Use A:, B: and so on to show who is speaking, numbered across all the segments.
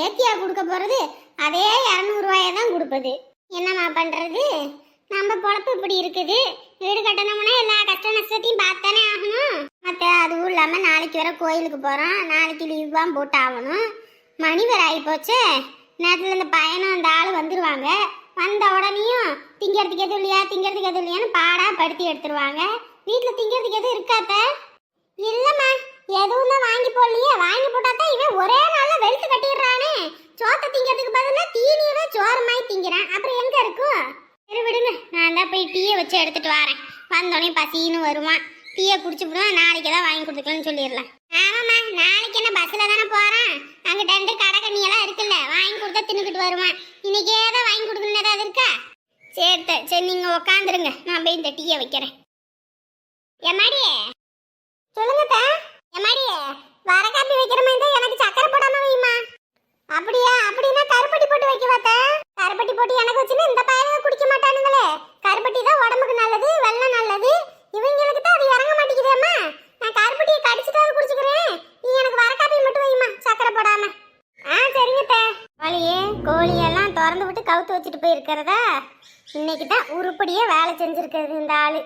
A: ஏத்தியா கொடுக்க போறது? அதே 200 ரூபாயை தான் கொடுப்பது. என்னம்மா பண்றது? நம்ம பொழப்பு இப்படி இருக்குது. வீடு கட்டணும்னா எல்லா கஷ்ட நஷ்டத்தையும் பார்த்தானே ஆகணும். மற்ற அதுவும் இல்லாமல் நாளைக்கு வர கோயிலுக்கு போகிறோம். நாளைக்கு லீவ் தான் போட்டு ஆகணும். மணி வேற ஆகி போச்சு. நேரத்தில் இந்த பையனும் அந்த ஆள் வந்துடுவாங்க. வந்த உடனேயும் திங்கிறதுக்கு எதுவும் இல்லையா திங்கிறதுக்கு எதுவும் இல்லையான்னு பாடாக படுத்தி எடுத்துருவாங்க. வீட்டில் திங்கிறதுக்கு எதுவும் இருக்காத்த? இல்லைம்மா, எதுவும் தான் வாங்கி போடலையே. வாங்கி போட்டாதான் இவன் ஒரே நாளில் வெளுத்து கட்டிடுறானே. சோத்தை திங்கிறதுக்கு பதிலாக தீனியவே சோறு மாதிரி திங்கிறான். அப்புறம் எங்கே இருக்கும்? சரி விடுங்க, நான் தான் போய் டீயை வச்சு எடுத்துட்டு வரேன். வந்தோடனே பசின்னு வருவான். டீயை குடிச்சுவிடுவோம். நாளைக்கு தான் வாங்கி கொடுத்துக்கலாம்னு சொல்லிடலாம். ஆமாம்மா, நாளைக்கு என்ன பஸ்ஸில் தானே போகிறேன். அங்கே 2 கடை கண்ணியெல்லாம் இருக்குல்ல, வாங்கி கொடுத்தா தின்னுக்கிட்டு வருவான். இன்னைக்கே தான் வாங்கி கொடுக்கணும் ஏதாவது இருக்கா? சரி நீங்கள் உக்காந்துருங்க, நான் போய் இந்த டீயை வைக்கிறேன். எம்மாடியே சொல்லுங்கப்பா. எம்மாடியே, வர காப்பி வைக்கிற மாதிரி தான் எனக்கு சக்கரை போடாம வைமா. அப்படியா? அப்படின்னா கருப்பட்டி போட்டு வைக்க பார்த்தா. கருப்பட்டி போட்டு எனக்கு வச்சுன்னு இந்த பையனுங்க குடிக்க மாட்டானுங்களே. கருப்பட்டி தான் உடம்புக்கு நல்லது, வெள்ளம் நல்லது. இவங்களுக்கு தான் அது இறங்க மாட்டேங்குதேம்மா. நான் கருப்பட்டியை கடிச்சிட்டாவது குடிச்சுக்கிறேன். நீ எனக்கு வர காப்பி மட்டும் வைமா, சக்கரை போடாம. சரிங்கப்ப. கோழியெல்லாம் திறந்து விட்டு கவுத்து வச்சுட்டு போயிருக்கிறதா. இன்னைக்கு தான் உருப்படியே வேலை செஞ்சிருக்கிறது இந்த ஆளு.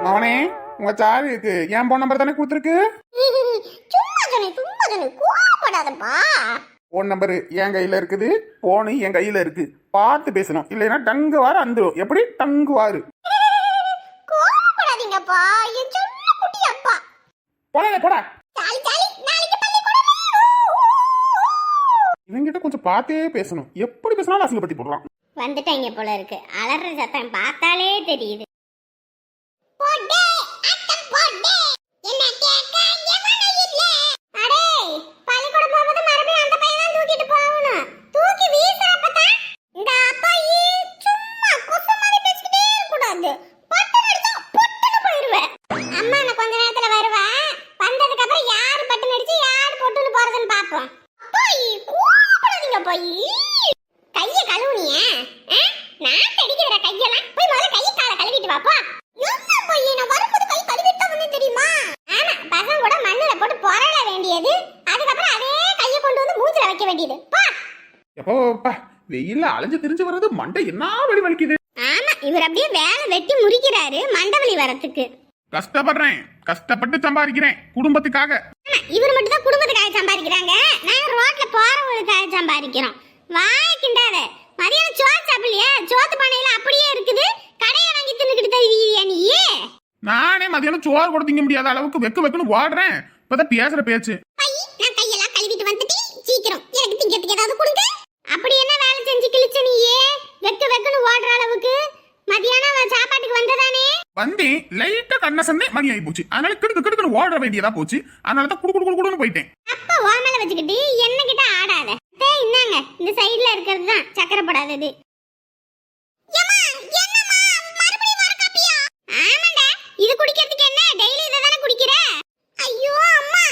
B: அவனே உங்க சாரு இருக்கு. என் போன் நம்பர் தானே கொடுத்துருக்கு. போன் நம்பர் என் கையில இருக்குது. போனு என் கையில இருக்கு. பார்த்து பேசணும், இல்லைன்னா டங்கு வாரு அந்துரும். எப்படி டங்கு வாரு? போடா. இவங்கிட்ட கொஞ்சம் பார்த்தே பேசணும். எப்படி பேசினாலும் அசிங்கப்பட்டி போடுறான்.
A: வந்துட்டாங்க போல இருக்கு. அலற சத்தம் பார்த்தாலே தெரியுது.
B: வெயில்ல அலைஞ்சு திரிஞ்சு வர்றது மண்டை என்ன வலி வலிக்குது.
A: ஆமா, இவர் அப்படியே வேலை வெட்டி முறிக்கிறாரு மண்டை வலி வரத்துக்கு.
B: கஷ்டப்படுறேன், கஷ்டப்பட்டு சம்பாதிக்கிறேன் குடும்பத்துக்காக.
A: இவர் மட்டும் தான் குடும்பத்துக்காக சம்பாதிக்கிறாங்க. நான் ரோட்ல போறவங்களுக்காக சம்பாதிக்கிறோம். வாய் கிண்டாத. மதியானம் சோறு சாப்பிடலையா? சோத்து பானையில அப்படியே இருக்குது. கடையை வாங்கி தின்னுக்கிட்டு தருவியா நீ?
B: நானே மதியானம் சோறு கூட திங்க முடியாத அளவுக்கு வெக்குன்னு ஓடுறேன். இப்பதான் பேசுற பேச்சு.
A: நான் கையெல்லாம் கழுவிட்டு வந்துட்டு சீக்கிரம் எனக்கு திங்கிறதுக்கு ஏதாவது கொடுங்க. அப்படி என்ன வேலை செஞ்சு கிழிச்ச நீயே? வெக்குன்னு ஓடுற அளவுக்கு மதியானம் சாப்பாட்டுக்கு வந்ததானே?
B: வந்தேன், லைட்டா கண்ண சந்தே மணி ஆகி போச்சு. அதனால கிடுக்குன்னு ஓட வேண்டியதா போச்சு. அதனாலதான் குடுக்குன்னு போயிட்டேன்.
A: அப்ப ஓ மேல வச்சுக்கிட்டு என்ன கிட்ட ஆடாத. இன்னாங்க இந்த சைடுல இருக்கிறது தான் சக்கரை போடாதது. ஆமாண்டா, இது குடிக்கிறதுக்கு என்ன? டெய்லி இதை தானே குடிக்கிற? ஐயோ அம்மா,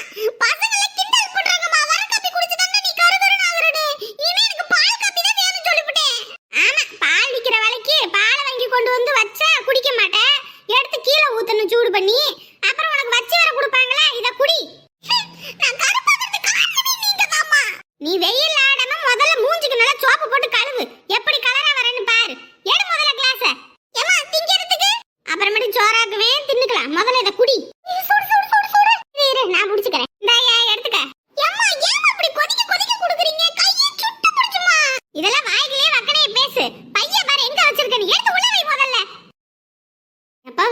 A: பசங்களே கிண்டல் பண்றாங்கம்மா. வர காப்பி குடிச்சு தானே நீ கருகருன்னு ஆகுறடே. இனிமே எனக்கு பால் காப்பி தான் வேணும்னு சொல்லிவிட்டேன். ஆமா, பால் விக்கிற வேலைக்கு பாலை வாங்கி கொண்டு வந்து வச்சா குடிக்க மாட்டேன். எடுத்து கீழே ஊத்தணும் சூடு பண்ணி. அப்புறம் உனக்கு வச்சு வேற கொடுப்பாங்களா, இத குடி. நான் கருப்பாகிறது காரணமே நீங்கதாம்மா. நீ வெயில்ல ஆடாம முதல்ல மூஞ்சிக்கு நல்லா சோப்பு போட்டு கழுவு. எப்படி கலரா வரேன்னு பாரு. எடு முதல்ல கிளாஸ. ஏமா திங்கிறதுக்கு அப்புறமேட்டு சோறாக்குவேன், தின்னுக்கலாம். முதல்ல இத குடி. இரு நான் புடிச்சுக்கறேன். இந்தாயா எடுத்துக்க. ஏம்மா ஏன் இப்படி கொதிக்க குடுக்குறீங்க? கையை சுட்டு புடிச்சுமா. இதெல்லாம் வாய்களே வக்கனே பேசு. பைய பாரு எங்க வச்சிருக்க, நீ எடுத்து உள்ள வை முதல்ல. அப்பா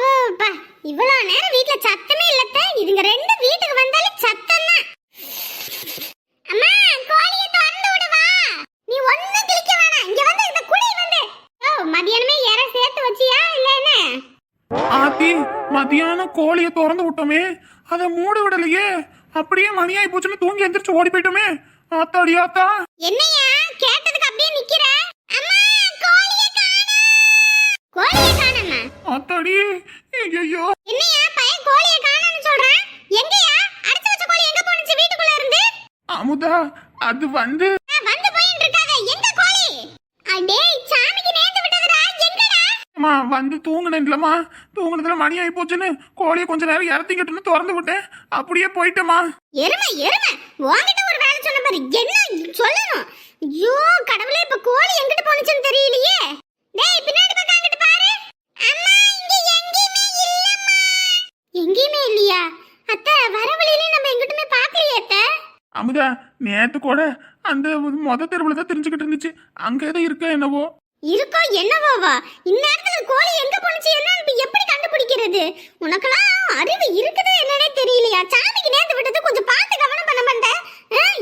A: இவ்வளவு நேரம் வீட்ல சத்தமே இல்லத்த. இதுங்க 2 வீட்டுக்கு வந்தாலே சத்தம் தான். அம்மா கோழியை திறந்து விடு வா. நீ ஒண்ணும் கிளிக்க வேணாம். இங்க வந்து இந்த குடி வந்து. மதியானமே இறை சேர்த்து வச்சியா இல்ல என்ன?
B: ஆத்தி, மதியானம் கோழியை திறந்து விட்டோமே, அதை மூடி விடலையே. அப்படியே மணி ஆகி போச்சுன்னு தூங்கி எந்திரிச்சு ஓடி போயிட்டோமே. ஆத்தாடி ஆத்தா.
A: என்னையா கேட்டதுக்கு அப்படியே நிக்கிற? அம்மா கோழியை காணோமா?
B: ஆத்தாடி, ஐயோ.
A: என்னையா பையன் கோழியை காணோம்னு சொல்றான்? எங்கயா அடிச்சு வச்ச கோழி எங்க போனுச்சு வீட்டுக்குள்ள இருந்து?
B: அமுதா, அது வந்து
A: போயிட்டு இருக்காங்க. எங்க கோழி? அடே சாமிக்கு நேத்து விட்டதுடா. எங்கடா?
B: அம்மா வந்து தூங்குனேன்லம்மா, தூங்குனதுல மணி ஆகி போச்சுன்னு கோழியை கொஞ்ச நேரம் இறத்திக்கிட்டுன்னு திறந்து விட்டேன், அப்படியே போயிட்டேம்மா.
A: எருமை எருமை, உன்கிட்ட ஒரு வேலை சொன்ன பாரு, என்ன சொல்லணும்? ஐயோ கடவுளே, இப்ப கோழி எங்கிட்டு போனுச்சுன்னு தெரியலையே. டேய் பின்னாடி பக்கம் அங்கிட்டு பாரு. அம்மா இங்க எங்கேயுமே இல்லம்மா. எங்கேயுமே இல்லையா? அத்தை வர வழியில நம்ம எங்கிட்டுமே பார்க்கலையே அத்தை.
B: அமுதா, நேத்து கூட அந்த மொத தெருவுல தான் தெரிஞ்சுக்கிட்டு இருந்துச்சு, அங்க ஏதோ இருக்க என்னவோ.
A: இருக்கோ என்னவோவா? இந்நேரத்துல கோழி எங்க போனுச்சு என்னன்னு எப்படி கண்டுபிடிக்கிறது? உனக்கெல்லாம் அறிவு இருக்குதே என்னன்னே தெரியலையா? சாமிக்கு நேர்ந்து விட்டது கொஞ்சம் பார்த்து கவனம் பண்ண மாட்டேன்.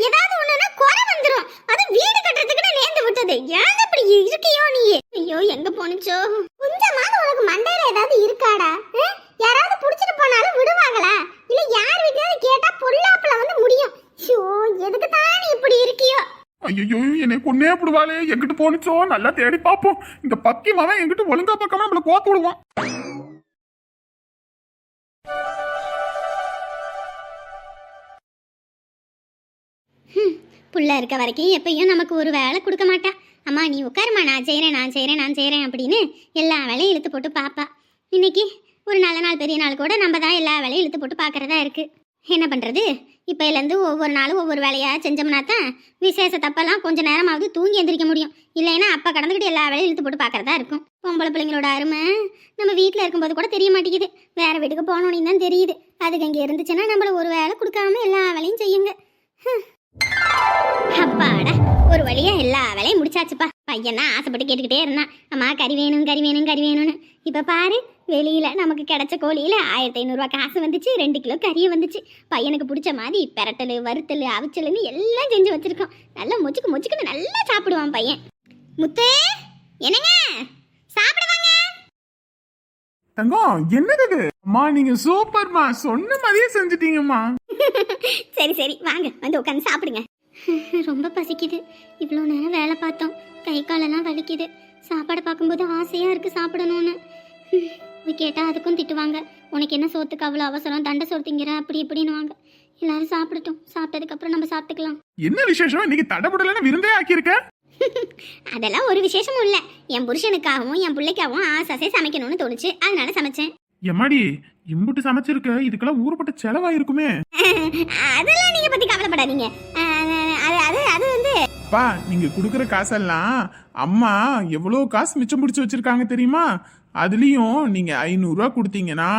A: ஏதாவது ஒண்ணுனா குறை வந்துரும். அது வீடு கட்டுறதுக்கு நேர்ந்து விட்டது. ஏன் அப்படி இருக்கியோ நீ? ஐயோ எங்க போனுச்சோ? கொஞ்சமாவது உனக்கு மண்டையில ஏதாவது இருக்காடா? யாராவது புடிச்சிட்டு போனாலும் விடுவாங்களா? இல்ல யார் வீட்லயாவது கேட்டா பொல்லாப்புல வந்து முடியும். ஐயோ எதுக்கு தான் நீ இப்படி இருக்கியோ?
B: ஐயோ என்னை கொன்னே போடுவாளே, எங்கிட்டு போனுச்சோ நல்லா தேடி பார்ப்போம். இந்த பக்கி மவன் எங்கிட்ட ஒழுங்கா பக்கமா நம்மள கோத்து விடுவான்.
A: புள்ள இருக்க வரைக்கும் எப்பயும் நமக்கு ஒரு வேலை கொடுக்க மாட்டா. அம்மா நீ உட்காருமா, நான் செய்கிறேன் அப்படின்னு எல்லா வேலையும் இழுத்து போட்டு பாப்பா. இன்னைக்கு ஒரு நல்ல நாள் பெரிய நாள் கூட நம்ம தான் எல்லா வேலையும் இழுத்து போட்டு பார்க்கறதா இருக்கு. என்ன பண்ணுறது? இப்போலேருந்து ஒவ்வொரு நாளும் ஒவ்வொரு வேலையாக செஞ்சோம்னா தான் விசேஷ தப்பெல்லாம் கொஞ்சம் நேரமாவது தூங்கி எந்திரிக்க முடியும். இல்லைன்னா அப்போ கடந்துக்கிட்டு எல்லா வேலையும் இழுத்து போட்டு பார்க்கறதா இருக்கும். பொம்பளை பிள்ளைங்களோட அருமை நம்ம வீட்டில் இருக்கும்போது கூட தெரிய மாட்டேங்குது, வேறு வீட்டுக்கு போகணுன்னு தான் தெரியுது. அதுக்கு அங்கே இருந்துச்சுன்னா நம்மள ஒரு வேலை கொடுக்காம எல்லா வேலையும் செய்யுங்க. அப்பாடா, ஒரு வழியா எல்லா வேலையும் முடிச்சாச்சுப்பா. பையன் தான் ஆசைப்பட்டு கேட்டுக்கிட்டே இருந்தான், அம்மா கறி வேணும்னு. இப்போ பாரு, வெளியில நமக்கு கிடைச்ச கோழியில 1500 ரூபா காசு வந்துச்சு, 2 கிலோ கறியும் வந்துச்சு. பையனுக்கு பிடிச்ச மாதிரி பெரட்டல், வறுத்தல், அவிச்சல்னு எல்லாம் செஞ்சு வச்சிருக்கோம். நல்லா மொச்சுக்குன்னு நல்லா சாப்பிடுவான் பையன். முத்து என்னங்க சாப்பிடுவாங்க.
B: தங்கம் என்னது? அம்மா நீங்க சூப்பர்மா, சொன்ன மாதிரியே செஞ்சிட்டீங்கம்மா.
A: சரி வாங்க வந்து உட்காந்து சாப்பிடுங்க. ரொம்ப பசிக்குது, இவ்வளோ நேரம் வேலை பார்த்தோம், கை காலெல்லாம் வலிக்குது. சாப்பாடை பார்க்கும்போது ஆசையாக இருக்குது சாப்பிடணும்னு. கேட்டால் அதுக்கும் திட்டுவாங்க, உனக்கு என்ன சோத்துக்கு அவ்வளோ அவசரம், தண்டை சோறு திங்கிற அப்படி இப்படின்னுவாங்க. எல்லாரும் சாப்பிடட்டும், சாப்பிட்டதுக்கப்புறம் நம்ம சாப்பிட்டுக்கலாம்.
B: என்ன விசேஷம் இன்னைக்கு? தடபுடலன்னு விருந்தே ஆக்கியிருக்க.
A: அதெல்லாம் ஒரு விசேஷமும் இல்லை, என் புருஷனுக்காகவும் என் பிள்ளைக்காகவும் ஆசை சமைக்கணும்னு தோணுச்சு, அதனால சமைச்சேன்.
B: எம்மாடி இம்புட்டு சமைச்சிருக்க, இதுக்கெல்லாம் ஊருப்பட்ட செலவாயிருக்குமே.
A: அதெல்லாம் நீங்க பத்தி கவலைப்படாதீங்க. அது வந்து
B: பா, நீங்க குடுக்கற காசெல்லாம் அம்மா எவ்வளோ காசு மிச்சம் பிடிச்சி வச்சிருக்காங்க தெரியுமா? அதுலயும் நீங்க 500 ரூபா கொடுத்தீங்கன்னா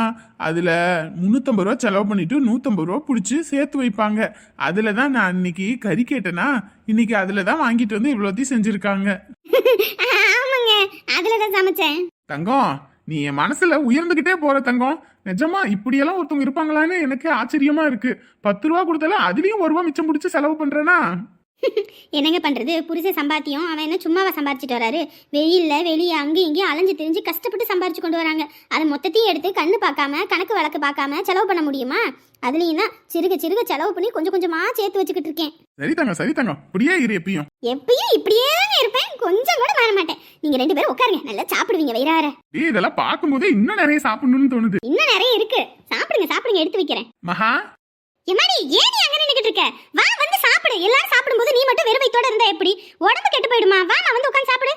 B: அதுல 350 ரூபா செலவு பண்ணிட்டு 150 ரூபா பிடிச்சி சேர்த்து வைப்பாங்க. அதுலதான் நான் இன்னைக்கு கறி கேட்டேனா, இன்னைக்கு அதுலதான் வாங்கிட்டு வந்து இவ்வளோத்தையும் செஞ்சிருக்காங்க.
A: ஆமாங்க, அதுலதான் சமைச்சேன்.
B: தங்கம், நீ என் மனசுல உயர்ந்துகிட்டே போற தங்கம். நிஜமா இப்படியெல்லாம் ஒருத்தவங்க இருப்பாங்களான்னு எனக்கு ஆச்சரியமா இருக்கு. 10 ரூபா கொடுத்தாலும் அதுலயும் 1 ரூபா மிச்சம் பிடிச்சி செலவு பண்றேனா?
A: என்னங்க பண்றது, புருஷ சம்பாத்தியம் அவன் என்ன சும்மாவா சம்பாரிச்சிட்டு வராரு? வெயில்ல வெளியே அங்கேயும் இங்கேயும் அலைஞ்சு திரிஞ்சு கஷ்டப்பட்டு சம்பாரிச்சு கொண்டு வராங்க. அதை மொத்தத்தையும் எடுத்து கண்ணு பார்க்காம கணக்கு வழக்கு பார்க்காம செலவு பண்ண முடியுமா? அதுலயும் தான் சிறுக செலவு பண்ணி கொஞ்சம் கொஞ்சமா சேர்த்து வச்சுக்கிட்டு இருக்கேன்.
B: சரி தங்கம் இப்படியே இரு. எப்பயும்
A: இப்படியே இருப்பேன், கொஞ்சம் கூட மாற மாட்டேன். நீங்க 2 பேரும் உட்காருங்க, நல்லா சாப்பிடுவீங்க வயிறார.
B: இதெல்லாம் பார்க்கும்போது இன்னும் நிறைய சாப்பிடணும்னு தோணுது.
A: இன்னும் நிறைய இருக்கு, சாப்பிடுங்க எடுத்து வைக்கிறேன்.
B: மகா
A: எம்மாடி ஏன் நீ அங்க நின்னுக்கிட்டு இருக்க? வா வந்து சாப்பிடு. எல்லாரும் சாப்பிடும்போது நீ மட்டும் வெறும் வயித்தோட இருந்தா எப்படி? உடம்பு கெட்டு போயிடுமா? வா நான் வந்து உட்கார்ந்து சாப்பிடு.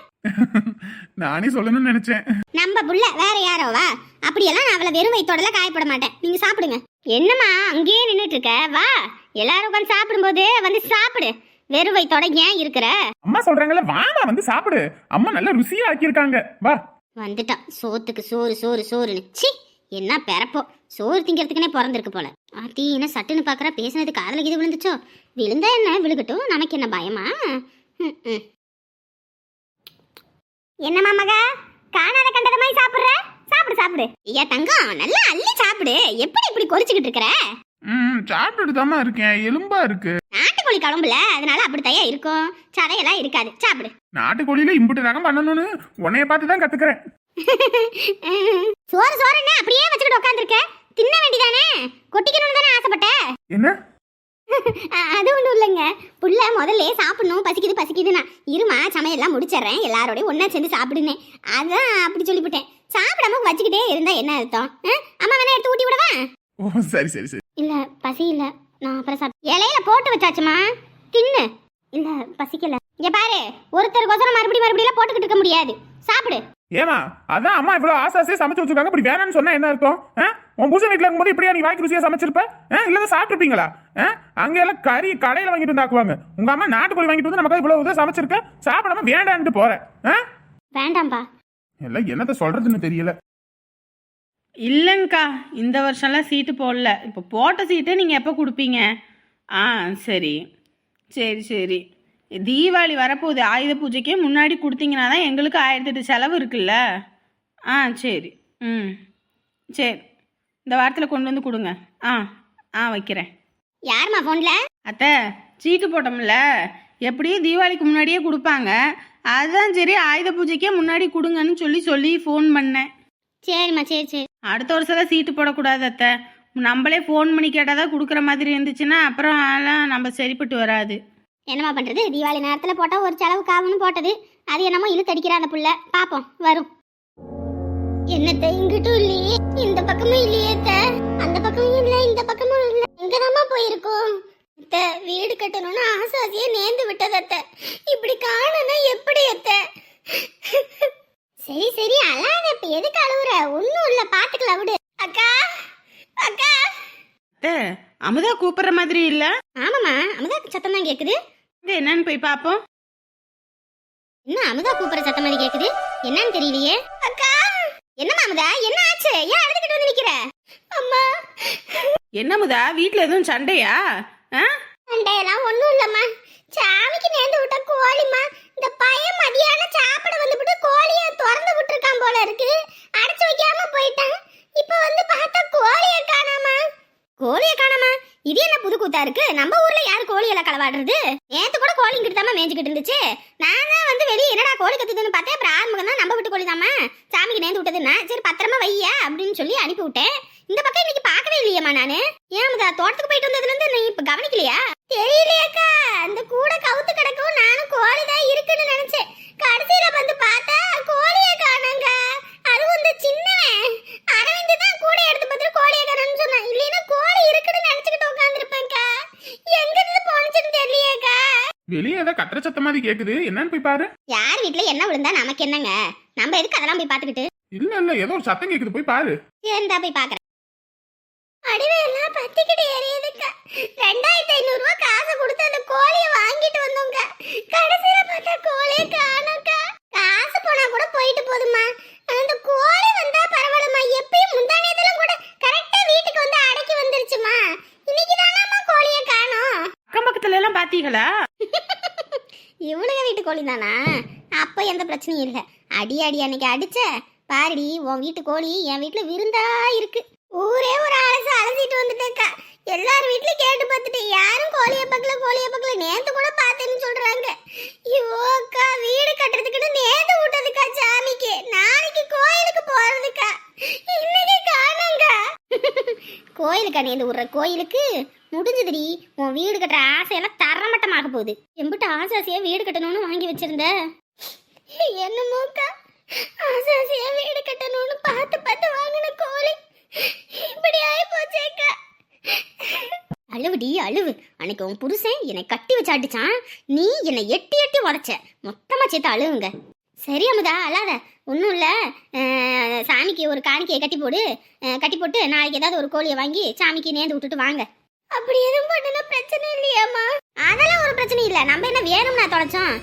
B: நானே சொல்லணும்னு நினைச்சேன்.
A: நம்ம புள்ள வேற யாரோ வா, அப்படியெல்லாம் நான் அவளை வெறும் வயித்தோடலாம் காயப்பட மாட்டேன். நீங்க சாப்பிடுங்க. என்னம்மா அங்கேயே நின்னுட்டு இருக்க? வா எல்லாரும் உட்கார்ந்து சாப்பிடும்போது வந்து சாப்பிடு. வெறும் வயித்தோட ஏன் இருக்கிற?
B: அம்மா சொல்றாங்கல்ல, வாமா வந்து சாப்பிடு. அம்மா நல்லா ருசியா ஆக்கியிருக்காங்க, வா.
A: வந்துட்டான் சோத்துக்கு சோறுன்னு. சி என்ன பெறப்போ, சோறு திங்கிறதுக்குனே பிறந்திருக்கு போல. ஆத்தி என்ன சட்டுன்னு பாக்குற, பேசினது காதல கீது விழுந்துச்சோ? விழுந்தா என்ன விழுகட்டும், நமக்கு என்ன பயமா? என்னம்மா மகா, காணாத கண்டத மாதிரி சாப்பிடுற? சாப்பிடு. ஐயா தங்கம், நல்லா அள்ளி சாப்பிடு. எப்படி இப்படி கொறிச்சுக்கிட்டு இருக்கிற?
B: சாப்பிட்டுட்டு தாமா இருக்கேன், எலும்பா இருக்கு.
A: நாட்டுக்கோழி குழம்புல, அதனால அப்படித்தான் இருக்கும், சதையெல்லாம் இருக்காது. சாப்பிடு.
B: நாட்டுக்கோழியில இம்புட்டு ரகம் பண்ணணும்னு உன்னைய பார்த்து தான் கத்துக்கிறேன்.
A: சோறுன்னு அப்படியே வச்சுக்கிட்டு உட்காந்துருக்க, தின்ன வேண்டிதானே? கொட்டிக்கணும்னு தானே ஆசைப்பட்ட?
B: என்ன?
A: அது ஒன்றும் இல்லைங்க, புள்ள முதல்ல சாப்பிடணும், பசிக்குதுன்னா இருமா சமையல்லாம் முடிச்சிடறேன், எல்லாரோடையும் ஒன்னா சேர்ந்து சாப்பிடுனேன், அதான் அப்படி சொல்லிவிட்டேன். சாப்பிடாம வச்சுக்கிட்டே இருந்தா என்ன அர்த்தம்? அம்மா வேணா எடுத்து ஊட்டி விடவா?
B: ஓ சரி.
A: இல்ல பசி இல்ல, நான் அப்புறம் இலையில போட்டு வச்சாச்சுமா, தின்னு. இல்ல பசிக்கல. இங்க பாரு, ஒருத்தருக்கு மறுபடியும் போட்டுக்கிட்டு இருக்க முடியாது. சாப்பிடு.
B: ஏமா அதான் அம்மா இவ்வளவு ஆசாசியா சமைச்சு வச்சிருக்காங்க, இப்படி வேணாம்னு சொன்னா என்ன அர்த்தம்? உன் புருஷன் வீட்டுல இருக்கும்போது இப்படியா நீ வாய்க்கு ருசியா சமைச்சிருப்ப? இல்ல சாப்பிட்டுருப்பீங்களா? அங்க எல்லாம் கறி கடையில வாங்கிட்டு வந்தாக்குவாங்க. உங்க அம்மா நாட்டுக்கோழி வாங்கிட்டு வந்து நமக்கு இவ்வளவு இதை சமைச்சிருக்க, சாப்பிடாம வேண்டான்ட்டு போறேன்.
A: வேண்டாம்பா.
B: எல்லாம் என்னத்த சொல்றதுன்னு தெரியல.
C: இல்லைங்கக்கா, இந்த வருஷம்லாம் சீட்டு போடல. இப்போ போட்ட சீட்டு நீங்கள் எப்போ கொடுப்பீங்க? ஆ சரி சரி சரி. தீபாவளி வரப்போகுது, ஆயுத பூஜைக்கே முன்னாடி கொடுத்தீங்கன்னா தான் எங்களுக்கு 1008 செலவு இருக்குல்ல. ஆ சரி. ம் சரி, இந்த வாரத்தில் கொண்டு வந்து கொடுங்க. வைக்கிறேன்.
A: யாரும்மா ஃபோன்ல?
C: அத்தை, சீட்டு போட்டோம்ல, எப்படியும் தீபாவளிக்கு முன்னாடியே கொடுப்பாங்க. அதுதான் சரி, ஆயுத பூஜைக்கே முன்னாடி கொடுங்கன்னு சொல்லி ஃபோன் பண்ணேன்.
A: சரிம்மா, சரி சரி.
C: அடுத்த வருஷம் சீட்டு போடக்கூடாது அத்தை. நம்மளே ஃபோன் பண்ணி கேட்டால் தான் கொடுக்குற மாதிரி இருந்துச்சுன்னா அப்புறம் அதெல்லாம் நம்ம சரிப்பட்டு வராது.
A: என்னம்மா பண்றது, தீபாவளி நேரத்துல போட்டா ஒரு செலவுக்கு ஆகும்னு போட்டது. அது என்னமோ இழுத்தடிக்கிற அந்த புள்ள. பாப்போம் வரும். என்னத்த இங்கிட்டும் இல்லையே, இந்த பக்கமும் இல்லையே அத்தை. அந்த பக்கமும் இல்ல, இந்த பக்கமும் இல்ல. எங்கதாம்மா போயிருக்கோம்? அத்தை, வீடு கட்டணும்னு ஆசாசியா நேர்ந்து விட்டது அத்தை. இப்படி காணனா எப்படி அத்தை? சரி சரி, அழாத. இப்ப எதுக்கு அழுவுற? ஒண்ணும் இல்ல, பாத்துக்கலாம் விடு. அக்கா அக்கா.
C: அத்தை, அமுதா கூப்பிடுற மாதிரி இல்லை.
A: ஆமாம்மா, அமுதா சத்தம் தான் கேக்குது.
C: இது என்னன்னு போய் பார்ப்போம்.
A: என்ன அமுதா கூப்பிடுற சத்தம் மாதிரி கேக்குது? என்னன்னு தெரியலையே. அக்கா, என்னம்மா அமுதா, என்ன ஆச்சு? ஏன் அழுதுகிட்டு வந்து நிக்கிற? அம்மா.
C: என்ன அமுதா, வீட்டில் எதுவும் சண்டையா?
A: சண்டையெல்லாம் ஒண்ணும் இல்லம்மா. சாமிக்கு நேர்ந்து விட்ட கோழிம்மா. இந்த பையன் மதியானம் சாப்பிட வந்துவிட்டு கோழியை திறந்து விட்டுருக்கான் போல இருக்கு. அடைச்சு வைக்காம போயிட்டான். இப்ப வந்து பார்த்தா கோழியை காணாமா. கோழியை காணாமா? இது என்ன புது கூத்தா இருக்கு? நம்ம ஊர்ல யாரு கோழியெல்லாம் களவாடுறது? நேத்து கூட கோழி இங்கிட்டு தாமா மேய்ஞ்சிக்கிட்டு இருந்துச்சு. நான் தான் வந்து வெளியே என்னடா கோழி கத்துதுன்னு பார்த்தேன். அப்புறம் ஆறுமுகம் தான் நம்ம வீட்டு கோழி தாமா சாமிக்கு நேர்ந்து விட்டதுன்னா சரி பத்திரமா வையா அப்படின்னு சொல்லி அனுப்பி விட்டேன். இந்த பக்கம் இன்னைக்கு பார்க்கவே இல்லையம்மா நானு. ஏன் தோட்டத்துக்கு போயிட்டு வந்ததுல இருந்து நீ இப்ப கவனிக்கலையா? தெரியலையாக்கா, அந்த கூட கவுத்து கிடக்கும். நானும் கோழி தான் இருக்குன்னு நினைச்சேன். கடைசியில வந்து பார்த்தா கோழியை காணாங்க. அதுவும் இந்த சின்னவன் அரவிந்த் தான் கூட எடுத்து பார்த்துட்டு கோழியை காணோம்னு சொன்னான். இல்லைன்னா கோழி இருக்குன்னு நினைச்சுக்கிட்டு உட்காந்துருப்பேன்க்கா. எங்க இருந்து போனுச்சுன்னு தெரியலையாக்கா.
B: வெளியே ஏதோ கத்துற சத்த மாதிரி கேக்குது, என்னன்னு போய் பாரு.
A: யார் வீட்டுல என்ன விழுந்தா நமக்கு என்னங்க? நம்ம எதுக்கு அதெல்லாம் போய் பாத்துக்கிட்டு?
B: இல்ல ஏதோ ஒரு சத்தம் கேக்குது, போய் பாரு.
A: இருந்தா போய் பாக்குறேன். அடிவெல்லாம் பத்திக்கிட்டு எரியுதுக்கா. 2500 ரூபாய் காசு கொடுத்து அந்த கோழியை வாங்கிட்டு வந்தோங்க. கடைசியில பார்த்தா கோழியை காணோம்க்கா. காசு போனா கூட போயிட்டு போதுமா, அந்த கோழி வந்தா பரவாயில்லம்மா. எப்பயும் முந்தானேதெல்லாம் கூட கரெக்டா வீட்டுக்கு வந்து அடக்கி வந்துருச்சுமா. இன்னைக்கு தானாமா கோழியை காணோம்.
C: அக்கம் பக்கத்துல எல்லாம் பாத்தீங்களா?
A: இவளுங்க வீட்டு கோழி தானா? அப்ப எந்த பிரச்சனையும் இல்லை. அடி அன்னைக்கு அடிச்ச பாருடி, உன் வீட்டு கோழி என் வீட்டுல விருந்தா இருக்கு. ஊரே ஒரு அலசிட்டு வந்துட்டேக்கா. எல்லாரும் வீட்லயும் கேட்டு பார்த்துட்டு யாரும் கோழிய பக்கல நேத்து கூட பார்த்தேன்னு சொல்றாங்க. இவோக்கா, வீடு கட்டுறதுக்குன்னு நேத்து விட்டதுக்கா சாமிக்கு. நாளைக்கு கோயிலுக்கு போறதுக்கா. இன்னைக்கு காணோங்க. கோயிலுக்கா நேர்ந்து விடுற கோயிலுக்கு முடிஞ்சதுடி. உன் வீடு கட்டுற ஆசையெல்லாம் தரமட்டமாக போகுது. எம்பிட்டு ஆசாசியா வீடு கட்டணும்னு வாங்கி வச்சிருந்த. என்னமோக்கா, ஆசாசியா வீடு கட்டணும்னு பார்த்து வாங்கின கோழி இப்படி ஆயி போச்சேக்கா. அழுவுடி அழுவு. அன்னைக்கு உன் புருஷன் என்னை கட்டி வச்சு அடிச்சான். நீ என்னை எட்டி உடைச்ச. மொத்தமா சேர்த்து அழுவுங்க. சரி அமுதா, அழாத. ஒன்றும் இல்லை, சாமிக்கு ஒரு காணிக்கையை கட்டி போட்டு நாளைக்கு ஏதாவது ஒரு கோழியை வாங்கி சாமிக்கு நேர்ந்து விட்டுட்டு வாங்க. அப்படி எதுவும் பண்ணுனா பிரச்சனை இல்லையாம்மா? அதெல்லாம் ஒரு பிரச்சனை இல்லை. நம்ம என்ன வேணும்னா தொலைச்சோம்.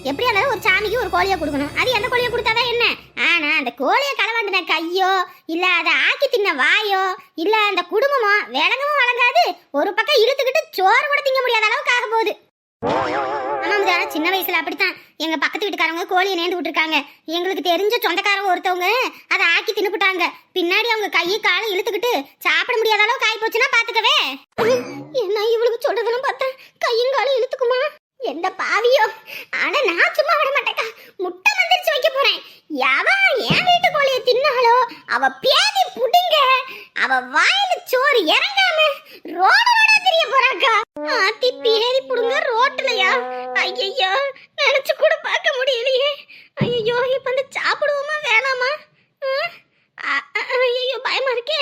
A: எப்படியா இருந்தாலும் ஒரு சாமிக்கு ஒரு கோழியை கொடுக்கணும். அது எந்த கோழியை கொடுத்தாதான் என்ன? ஆனா அந்த கோழியை களவாண்டின கையோ இல்ல அதை ஆக்கி தின்ன வாயோ இல்ல அந்த குடும்பமோ விளங்கவும் வழங்காது. ஒரு பக்கம் இழுத்துக்கிட்டு சோறு கூட திங்க முடியாத அளவுக்கு ஆக போகுது. ஆமாம், சின்ன வயசுல அப்படித்தான். எங்க பக்கத்து வீட்டுக்காரங்க கோழியை நேர்ந்து விட்டுருக்காங்க. எங்களுக்கு தெரிஞ்ச சொந்தக்காரங்க ஒருத்தவங்க அதை ஆக்கி தின்னுபிட்டாங்க. பின்னாடி அவங்க கையை காலை இழுத்துக்கிட்டு சாப்பிட முடியாத அளவுக்கு ஆகி போச்சுன்னா பாத்துக்கவே. என்ன இவளுக்கு சொல்றதெல்லாம் பார்த்தா கையும் காலும் இழுத்துக்குமா? எந்த பாவியோ. ஆனா நான் சும்மா விட மாட்டேக்கா. முட்டை மந்திரிச்சு வைக்க போறேன். எவன் என் வீட்டு கோழியை தின்னாலோ அவ பேதி புடிங்க. அவ வாயில சோறு இறங்காம ரோட தெரிய போறாக்கா. ஆத்தி பேதி புடுங்க ரோட்லயா? ஐயோ, நினைச்சு கூட பார்க்க முடியலையே. ஐயோ, இப்ப வந்து சாப்பிடுவோமா வேணாமா? ஐயோ, பயமா இருக்கே.